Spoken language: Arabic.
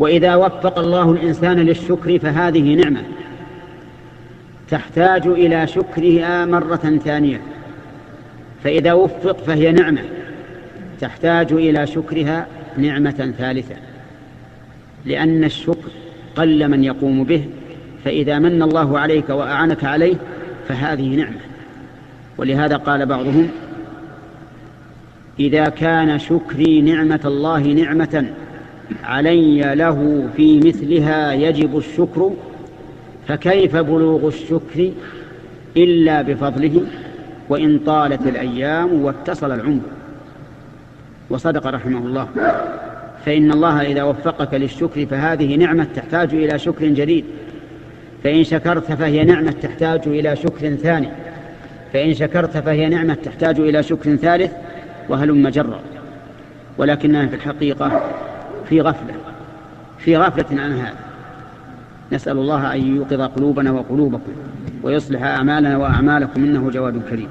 وإذا وفق الله الإنسان للشكر فهذه نعمة تحتاج إلى شكرها مرة ثانية، فإذا وفق فهي نعمة تحتاج إلى شكرها نعمة ثالثة، لأن الشكر قل من يقوم به، فإذا من الله عليك وأعنك عليه فهذه نعمة. ولهذا قال بعضهم: إذا كان شكري نعمة الله نعمة علي له في مثلها يجب الشكر، فكيف بلوغ الشكر إلا بفضله وإن طالت الأيام واتصل العمر. وصدق رحمه الله، فإن الله إذا وفقك للشكر فهذه نعمة تحتاج إلى شكر جديد، فإن شكرت فهي نعمة تحتاج إلى شكر ثاني، فإن شكرت فهي نعمة تحتاج إلى شكر ثالث، وهلم جرا. ولكننا في الحقيقة في غفلة عن هذا. نسأل الله أن يوقظ قلوبنا وقلوبكم ويصلح أعمالنا وأعمالكم، إنه جواد كريم.